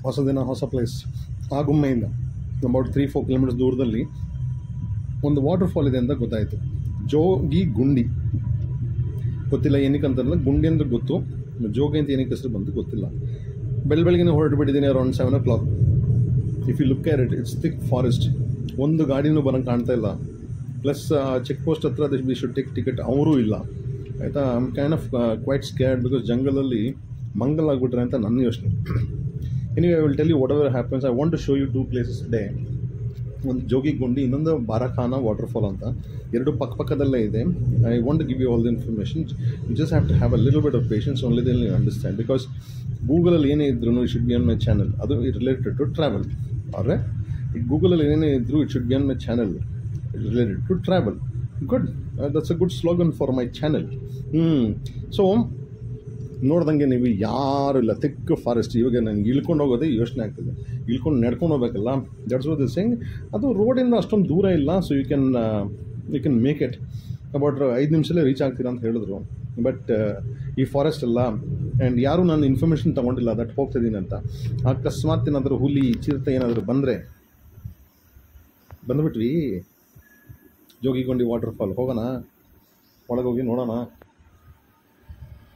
ಹೊಸ place ಆಗುಮ್ಮೆಯಿಂದ about 3-4 kilometres ದೂರದಲ್ಲಿ ಒಂದು ವಾಟರ್ ಫಾಲ್ ಇದೆ ಅಂತ ಗೊತ್ತಾಯಿತು. ಜೋಗಿ ಗುಂಡಿ ಗೊತ್ತಿಲ್ಲ, ಏನಕ್ಕೆ ಅಂತಾರಲ್ಲ, ಗುಂಡಿ ಅಂದರೆ ಗೊತ್ತು, ಜೋಗಿ ಅಂತ ಏನಕ್ಕೆ ಹೆಸರು ಬಂತು ಗೊತ್ತಿಲ್ಲ. ಬೆಳಗ್ಗೆನೇ ಹೊರಟು ಬಿಟ್ಟಿದ್ದೀನಿ around 7 o'clock. If you look at it's thick forest, ಒಂದು ಗಾಡಿನೂ ಬರೋಂಗೆ ಕಾಣ್ತಾ ಇಲ್ಲ. ಪ್ಲಸ್ ಚೆಕ್ ಪೋಸ್ಟ್ ಹತ್ರ ವಿ ಶುಡ್ ಟೇಕ್ ಟಿಕೆಟ್, ಅವರೂ ಇಲ್ಲ. ಆಯಿತಾ, I am kind of quite scared because ಜಂಗಲಲ್ಲಿ ಮಂಗಲ್ ಆಗಿಬಿಟ್ರೆ ಅಂತ ನನ್ನ ಯೋಚನೆ. Anyway I will tell you whatever happens. I want to show you 2 places today. ಒಂದು ಜೋಗಿ ಗುಂಡಿ, ಇನ್ನೊಂದು ಬಾರಾಖಾನ ವಾಟರ್ಫಾಲ್ ಅಂತ, ಎರಡು ಪಕ್ಕದಲ್ಲೇ ಇದೆ. I want to give you all the information. You just have to have a little bit of patience, only then you understand. Because ಗೂಗಲಲ್ಲಿ ಏನೇ ಇದ್ರೂ it should be on my channel. ಅದು ರಿಲೇಟೆಡ್ ಟು ಟ್ರಾವೆಲ್. ಆದರೆ ಈ ಗೂಗಲಲ್ಲಿ ಏನೇ ಇದ್ದರೂ it should be on my channel related to travel. Good, that's a good slogan for my channel. So ನೋಡ್ದಂಗೆ ನೀವು ಯಾರು ಇಲ್ಲ, ಥಿಕ್ ಫಾರೆಸ್ಟ್. ಇವಾಗ ನನಗೆ ಇಳ್ಕೊಂಡು ಹೋಗೋದೇ ಯೋಚನೆ ಆಗ್ತದೆ, ಇಳ್ಕೊಂಡು ನಡ್ಕೊಂಡು ಹೋಗ್ಬೇಕಲ್ಲ. That's what this thing. ಅದು ರೋಡಿಂದ ಅಷ್ಟೊಂದು ದೂರ ಇಲ್ಲ, so you can make it about 5 ನಿಮಿಷಲ್ಲೇ ರೀಚ್ ಆಗ್ತೀರಾ ಅಂತ ಹೇಳಿದ್ರು. ಬಟ್ ಈ ಫಾರೆಸ್ಟ್ ಅಲ್ಲ, ಆ್ಯಂಡ್ ಯಾರೂ ನಾನು ಇನ್ಫಾರ್ಮೇಷನ್ ತೊಗೊಂಡಿಲ್ಲ ದಟ್ ಹೋಗ್ತಿದ್ದೀನಿ ಅಂತ. ಅಕಸ್ಮಾತ್ ಏನಾದರೂ ಹುಲಿ ಚಿರತೆ ಏನಾದರೂ ಬಂದುಬಿಟ್ವಿ ಜೋಗಿಗೊಂಡಿ ವಾಟರ್ಫಾಲ್, ಹೋಗೋಣ, ಒಳಗೋಗಿ ನೋಡೋಣ.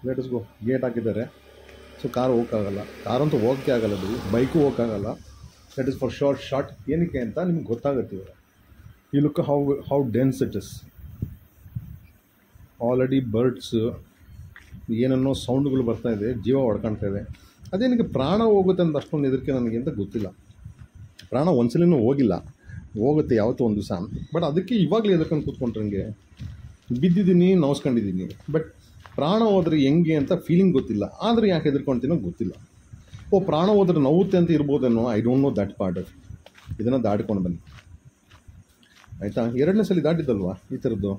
Let us go. ಗೇಟ್ ಹಾಕಿದ್ದಾರೆ, ಸೊ ಕಾರ್ ಹೋಗೋಕ್ಕಾಗಲ್ಲ, ಕಾರಂತೂ ಹೋಗೋಕ್ಕೆ ಆಗಲ್ಲ, ಬೈಕು ಹೋಗೋಕ್ಕಾಗಲ್ಲ. That is for short. ಏನಕ್ಕೆ ಅಂತ ನಿಮ್ಗೆ ಗೊತ್ತಾಗುತ್ತೆ ಇವಾಗ. You look how dense it is. Already birds ಏನನ್ನೋ ಸೌಂಡ್ಗಳು ಬರ್ತಾಯಿದೆ, ಜೀವ ಹೊಡ್ಕೊಳ್ತಾ ಇದೆ. ಅದೇನಕ್ಕೆ ಪ್ರಾಣ ಹೋಗುತ್ತೆ ಅಂತ ಅಷ್ಟೊಂದು ಹೆದರಿಕೆ ನನಗೆ ಅಂತ ಗೊತ್ತಿಲ್ಲ. ಪ್ರಾಣ ಒಂದ್ಸಲಿನೂ ಹೋಗುತ್ತೆ ಯಾವತ್ತೂ ಒಂದು ದಿವಸ. ಬಟ್ ಅದಕ್ಕೆ ಇವಾಗಲೇ ಹೆದರ್ಕೊಂಡು ಕೂತ್ಕೊಂಡ್ರಂಗೆ ಬಿದ್ದಿದ್ದೀನಿ, ನೋಸ್ಕೊಂಡಿದ್ದೀನಿ. ಬಟ್ ಪ್ರಾಣ ಹೋದ್ರೆ ಹೆಂಗೆ ಅಂತ ಫೀಲಿಂಗ್ ಗೊತ್ತಿಲ್ಲ, ಆದರೆ ಯಾಕೆ ಹೆದರ್ಕೊಳ್ತೀನೋ ಗೊತ್ತಿಲ್ಲ. ಪ್ರಾಣ ಹೋದ್ರೆ ನೋವುತ್ತೆ ಅಂತ ಇರ್ಬೋದೇನೋ, I don't know that part of. ಇದನ್ನು ದಾಟ್ಕೊಂಡು ಬನ್ನಿ ಆಯಿತಾ. 2ನೇ ಸಲ ದಾಟಿದ್ದಲ್ವಾ ಈ ಥರದ್ದು,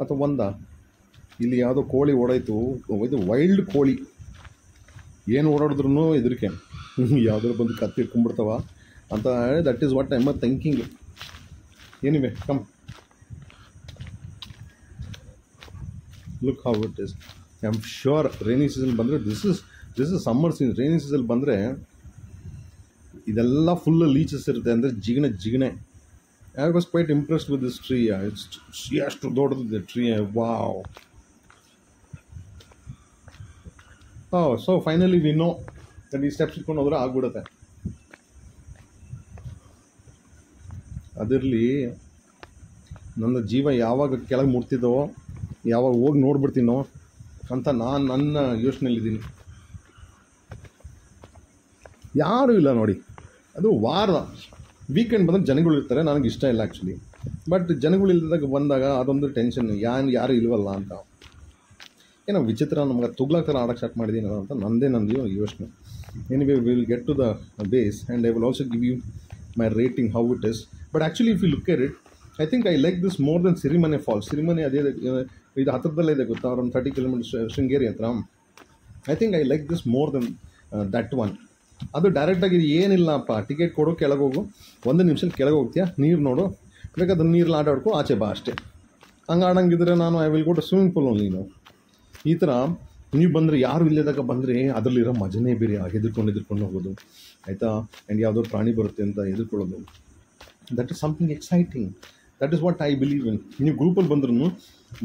ಅಥವಾ ಇಲ್ಲಿ ಯಾವುದೋ ಕೋಳಿ ಓಡಾಯಿತು, ಇದು ವೈಲ್ಡ್ ಕೋಳಿ, ಏನು ಓಡಾಡಿದ್ರೂ ಹೆದರಿಕೆ, ಯಾವುದಾದ್ರು ಬಂದು ಕತ್ತಿ ಇಟ್ಕೊಂಡ್ಬಿಡ್ತಾವ ಅಂತ. That is what I am thinking. Anyway come, look how it is. I am sure rainy season ಬಂದರೆ this is summer season. Rainy season ಬಂದರೆ ಇದೆಲ್ಲ ಫುಲ್ ಲೀಚಸ್ ಇರುತ್ತೆ, ಅಂದರೆ ಜಿಗಣೆ. I was quite impressed with this tree. It's ಎಷ್ಟು ದೊಡ್ಡದಿದೆ tree, wow. So finally we know that ಈ steps ಇಟ್ಕೊಂಡು ಹೋದ್ರೆ ಆಗ್ಬಿಡುತ್ತೆ. ಅದಿರಲಿ, ನನ್ನ ಜೀವ ಯಾವಾಗ ಕೆಳಗೆ ಮುಟ್ತಿದ್ದೋ, ಯಾವಾಗ ಹೋಗಿ ನೋಡ್ಬಿಡ್ತೀನೋ ಅಂತ ನಾನು ನನ್ನ ಯೋಚನೆಯಲ್ಲಿದ್ದೀನಿ. ಯಾರೂ ಇಲ್ಲ ನೋಡಿ. ಅದು ವೀಕೆಂಡ್ ಬಂದರೆ ಜನಗಳು ಇರ್ತಾರೆ, ನನಗೆ ಇಷ್ಟ ಇಲ್ಲ ಆ್ಯಕ್ಚುಲಿ. ಬಟ್ ಜನಗಳಿಲ್ಲದಾಗ ಬಂದಾಗ ಅದೊಂದು ಟೆನ್ಷನ್, ಯಾರು ಇಲ್ವಲ್ಲ ಅಂತ. ಏನೋ ವಿಚಿತ್ರ, ನಮ್ಗೆ ತುಗ್ಲಾಕ್ ಥರ ಆಡೋಕ್ಕೆ ಸ್ಟಾರ್ಟ್ ಮಾಡಿದ್ದೀನಿ ಅಂತ ನಂದು ಯೋಚನೆ. Anyway will get to the base and I will also give you my rating how it is. But actually if you look at it, I think I like this more than Sirimane falls. Sirimane ಅದೇ ಇದು ಹತ್ತಿರದಲ್ಲೇ ಇದೆ ಗೊತ್ತಾ, around 30 kilometres Sringeri ಹತ್ರ. I think I like this more then that one. ಅದು ಡೈರೆಕ್ಟಾಗಿ ಏನಿಲ್ಲಪ್ಪ, ticket ಕೊಡು, ಕೆಳಗೆ ಹೋಗು, 1 ನಿಮಿಷದಲ್ಲಿ ಕೆಳಗೆ ಹೋಗ್ತೀಯಾ, ನೀರು ನೋಡು, ಬೇಕಾದ್ರೆ ನೀರಲ್ಲಿ ಆಟ ಆಡ್ಕೊ, ಆಚೆ ಬಾ ಅಷ್ಟೇ. ಹಂಗೆ ಆಡಂಗಿದ್ರೆ ನಾನು I will go to swimming pool only. ಈ ಥರ ನೀವು ಬಂದರೆ, ಯಾರು ಇಲ್ಲದಾಗ ಬಂದರೆ ಅದರಲ್ಲಿರೋ ಮಜನೇ ಬೇರೆ. ಹೆದರ್ಕೊಂಡು ಹೋಗೋದು ಆಯಿತಾ, ಆ್ಯಂಡ್ ಯಾವುದೋ ಪ್ರಾಣಿ ಬರುತ್ತೆ ಅಂತ ಹೆದರ್ಕೊಳ್ಳೋದು, that is something exciting. That is what I believe in. ನೀವು ಗ್ರೂಪಲ್ಲಿ ಬಂದ್ರೂ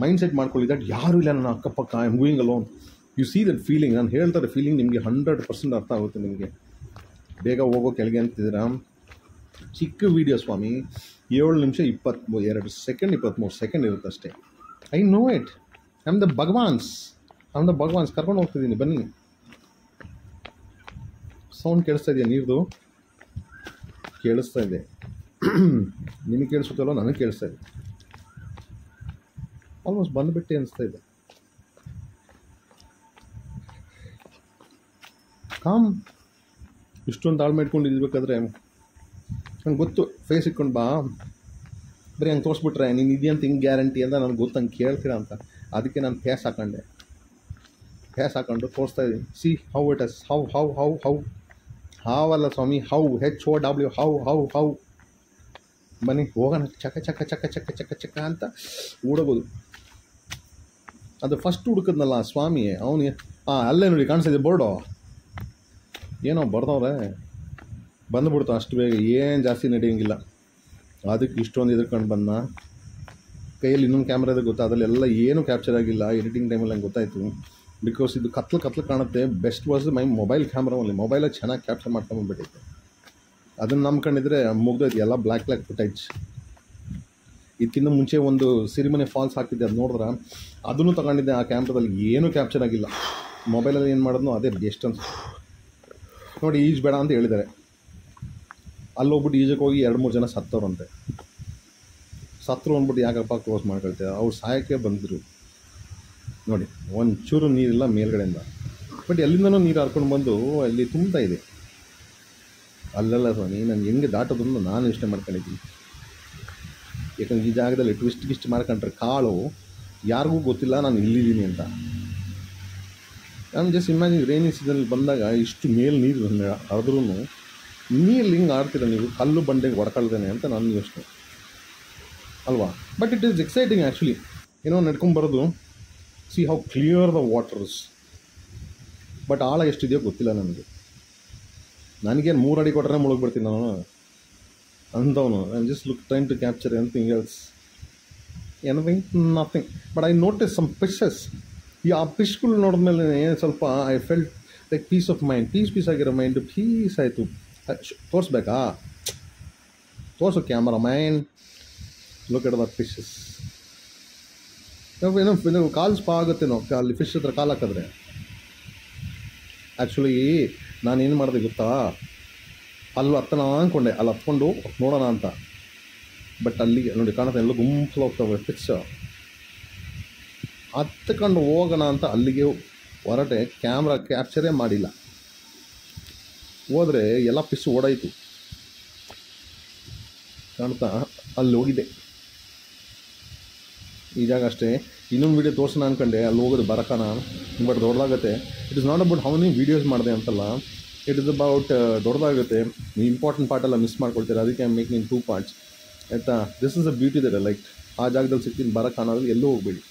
ಮೈಂಡ್ ಸೆಟ್ ಮಾಡ್ಕೊಳ್ಳಿ, ದಟ್ ಯಾರೂ ಇಲ್ಲ ನನ್ನ ಅಕ್ಕಪಕ್ಕ, I am going alone. U see that feeling. ನಾನು ಹೇಳ್ತಾರೆ ಫೀಲಿಂಗ್ ನಿಮಗೆ 100% ಅರ್ಥ ಆಗುತ್ತೆ. ನಿಮಗೆ ಬೇಗ ಹೋಗೋ ಕೆಳಗೆ ಅಂತಿದ್ದೀರಾ. ಚಿಕ್ಕ ವೀಡಿಯೋ ಸ್ವಾಮಿ, 7 ನಿಮಿಷ 22 ಸೆಕೆಂಡ್ 23 ಸೆಕೆಂಡ್ ಇರುತ್ತೆ ಅಷ್ಟೇ. I know it. I am the ಭಗವಾನ್ಸ್ ಕರ್ಕೊಂಡು ಹೋಗ್ತಿದ್ದೀನಿ, ಬನ್ನಿ. ಸೌಂಡ್ ಕೇಳಿಸ್ತಾ ಇದೆಯಾ? ನೀರ್ದು ಕೇಳಿಸ್ತಾ ಇದೆ. ನಿಮಗೆ ಕೇಳಿಸುತ್ತಲ್ಲೋ, ನನಗೆ ಕೇಳಿಸ್ತಾ ಇದೆ. ಆಲ್ಮೋಸ್ಟ್ ಬಂದುಬಿಟ್ಟೆ ಅನಿಸ್ತಾ ಇದೆ. ಇಷ್ಟೊಂದು ತಾಳ್ಮೆ ಇಟ್ಕೊಂಡು ಇದ್ಬೇಕಾದ್ರೆ ನಂಗೆ ಗೊತ್ತು, ಫೇಸ್ ಇಟ್ಕೊಂಡು ಬಾ, ಬರೀ ಹಂಗೆ ತೋರಿಸ್ಬಿಟ್ರೆ ನೀನು ಇದೆಯಂತ ಹಿಂಗೆ ಗ್ಯಾರಂಟಿ ಅಂತ ನನಗೆ ಗೊತ್ತು, ಹಂಗೆ ಕೇಳ್ತೀರಾ ಅಂತ. ಅದಕ್ಕೆ ನಾನು ಫೇಸ್ ಹಾಕೊಂಡು ತೋರಿಸ್ತಾ ಇದ್ದೀನಿ. C how it is. How ಅಲ್ಲ ಸ್ವಾಮಿ, HOW ಹೌ. ಬನ್ನಿ ಹೋಗೋಣ, ಚಕ್ಕ ಅಂತ ಹುಡುಗೋದು. ಅದು ಫಸ್ಟ್ ಹುಡುಕದ್ನಲ್ಲ ಸ್ವಾಮಿ, ಅವನಿಗೆ ಅಲ್ಲೇ ನೋಡಿ ಕಾಣಿಸ್ತಿದೆ ಬೋರ್ಡು, ಏನೋ ಬರ್ದವ್ರೆ ಬಂದುಬಿಡ್ತು ಅಷ್ಟು ಬೇಗ, ಏನು ಜಾಸ್ತಿ ನಡೆಯೋಂಗಿಲ್ಲ. ಅದಕ್ಕೆ ಇಷ್ಟೊಂದು ಎದುರ್ಕೊಂಡು ಬಂದ. ಕೈಯಲ್ಲಿ ಇನ್ನೊಂದು ಕ್ಯಾಮ್ರಾ ಇದೆ ಗೊತ್ತಾ, ಅದರಲ್ಲೆಲ್ಲ ಏನೂ ಕ್ಯಾಪ್ಚರ್ ಆಗಿಲ್ಲ. ಎಡಿಟಿಂಗ್ ಟೈಮಲ್ಲಿ ನಂಗೆ ಗೊತ್ತಾಯಿತು. ಬಿಕಾಸ್ ಇದು ಕತ್ಲು ಕಾಣುತ್ತೆ. Best was my mobile camera only. ಮೊಬೈಲಲ್ಲಿ ಚೆನ್ನಾಗಿ ಕ್ಯಾಪ್ಚರ್ ಮಾಡ್ಕೊಂಬಂದ್ಬಿಟ್ಟೈತೆ. ಅದನ್ನು ನಂಬ್ಕೊಂಡಿದ್ರೆ ಮುಗ್ದೈತಿ ಎಲ್ಲ ಬ್ಲ್ಯಾಕ್ ಫುಟೇಜ್. ಇದಕ್ಕಿಂತ ಮುಂಚೆ ಒಂದು ಸಿರಿಮನೆ ಫಾಲ್ಸ್ ಹಾಕಿದ್ದೆ, ಅದು ನೋಡಿದ್ರೆ ಅದನ್ನು ತಗೊಂಡಿದ್ದೆ. ಆ ಕ್ಯಾಮ್ರಾದಲ್ಲಿ ಏನೂ ಕ್ಯಾಪ್ಚರ್ ಆಗಿಲ್ಲ. ಮೊಬೈಲಲ್ಲಿ ಏನು ಮಾಡೋದು ಅದೇ ಬೆಸ್ಟ್ ಅನ್ಸುತ್ತೆ. ನೋಡಿ, ಈಜು ಬೇಡ ಅಂತ ಹೇಳಿದ್ದಾರೆ. ಅಲ್ಲಿ ಹೋಗ್ಬಿಟ್ಟು ಈಜಕ್ಕೆ ಹೋಗಿ 2-3 ಜನ ಸತ್ತವ್ರಂತೆ. ಸತ್ತರು ಅಂದ್ಬಿಟ್ಟು ಯಾಕಪ್ಪ ಕ್ಲೋಸ್ ಮಾಡ್ಕೊಳ್ತೇವೆ? ಅವ್ರು ಸಾಯಕ್ಕೆ ಬಂದರು. ನೋಡಿ, ಒಂಚೂರು ನೀರಿಲ್ಲ ಮೇಲ್ಗಡೆಯಿಂದ. ಬಟ್ ಎಲ್ಲಿಂದನೂ ನೀರು ಹರ್ಕೊಂಡು ಬಂದು ಅಲ್ಲಿ ತುಂಬ್ತಾ ಇದೆ. ಅಲ್ಲೆಲ್ಲ ಸ್ವಾಮಿ, ನಾನು ಹೆಂಗೆ ದಾಟೋದನ್ನು ನಾನು ಯೋಚನೆ ಮಾಡ್ಕೊಂಡಿದ್ದೀನಿ. ಯಾಕಂದ್ರೆ ಈ ಜಾಗದಲ್ಲಿ ಟ್ವಿಸ್ಟ್ ಮಾಡ್ಕೊಂಡ್ರೆ ಕಾಳು ಯಾರಿಗೂ ಗೊತ್ತಿಲ್ಲ ನಾನು ಇಲ್ಲಿದ್ದೀನಿ ಅಂತ. ನಾನು ಜಸ್ಟ್ ಇಮ್ಯಾಜಿನ್ ರೈನಿ ಸೀಸನಲ್ಲಿ ಬಂದಾಗ ಇಷ್ಟು ಮೇಲೆ ನೀರು ಹರಿದ್ರೂ ನೀರಲ್ಲಿ ಹಿಂಗೆ ಆಡ್ತೀರ ನೀವು, ಕಲ್ಲು ಬಂಡೆಗೆ ಹೊಡ್ಕೊಳ್ತೇನೆ ಅಂತ ನನ್ನ ಯೋಚನೆ ಅಲ್ವಾ. But it is exciting actually. ಏನೋ ನಡ್ಕೊಂಬರೋದು. See how clear the waters. But ಆಳ ಎಷ್ಟಿದೆಯೋ ಗೊತ್ತಿಲ್ಲ ನನಗೆ. ನನಗೇನು 3 ಅಡಿ ಕೊಟ್ಟರೆ ಮುಳುಗ್ಬಿಡ್ತೀನಿ ನಾನು ಅಂಥವನು. I just look trying to capture anything else, nothing. But I notice some fishes. ಈ ಆ ಫಿಶ್ಗಳು ನೋಡಿದ್ಮೇಲೆ ಸ್ವಲ್ಪ I felt like peace of mind. Peace ಆಗಿರೋ ಮೈಂಡು ಪೀಸ್ ಆಯಿತು. ತೋರಿಸ್ಬೇಕಾ? ತೋರಿಸು cameraman. Look at the fishes. ಏನೋ ಕಾಲು ಸ್ಪಾ ಆಗುತ್ತೇನೋ ಅಲ್ಲಿ ಫಿಶ್ ಹತ್ರ ಕಾಲು ಹಾಕಿದ್ರೆ. ಆ್ಯಕ್ಚುಲಿ ನಾನೇನು ಮಾಡಿದೆ ಗೊತ್ತಾ, ಅಲ್ಲಿ ಹತ್ತನ ಅಂದ್ಕೊಂಡೆ, ಅಲ್ಲಿ ಹತ್ಕೊಂಡು ನೋಡೋಣ ಅಂತ. ಬಟ್ ಅಲ್ಲಿಗೆ ನೋಡಿ ಕಾಣುತ್ತೆ, ಎಲ್ಲ ಗುಂಪು ಹೋಗ್ತವೆ ಫಿಶ್. ಹತ್ಕೊಂಡು ಹೋಗೋಣ ಅಂತ ಅಲ್ಲಿಗೆ ಹೊರಟೆ, ಕ್ಯಾಮ್ರಾ ಕ್ಯಾಪ್ಚರೇ ಮಾಡಿಲ್ಲ. ಹೋದರೆ ಎಲ್ಲ ಫಿಶ್ ಓಡಾಯಿತು ಕಾಣ್ತಾ. ಅಲ್ಲಿ ಹೋಗಿದ್ದೆ ಈ ಜಾಗ ಅಷ್ಟೇ. ಇನ್ನೊಂದು ವೀಡಿಯೋ ತೋರಿಸೋಣ ಅಂದ್ಕೊಂಡೆ, ಅಲ್ಲಿ ಹೋಗೋದು ಬರಕಾನ. ಬಟ್ ದೊಡ್ಡದಾಗುತ್ತೆ. It is not about how many videos ಮಾಡಿದೆ ಅಂತಲ್ಲ, ಇಟ್ ಇಸ್ ಅಬೌಟ್ ದೊಡ್ಡದಾಗುತ್ತೆ. ಇಂಪಾರ್ಟೆಂಟ್ ಪಾರ್ಟೆಲ್ಲ ಮಿಸ್ ಮಾಡ್ಕೊಳ್ತೀರ. ಅದಕ್ಕೆ ಐ ಮೇಕಿಂಗ್ ಇನ್ 2 ಪಾರ್ಟ್ಸ್ ಆಯಿತಾ. This is a beauty that I like. ಆ ಜಾಗದಲ್ಲಿ ಸಿಗ್ತೀನಿ ಬರಕಾನ, ಎಲ್ಲೂ ಹೋಗಬೇಡಿ.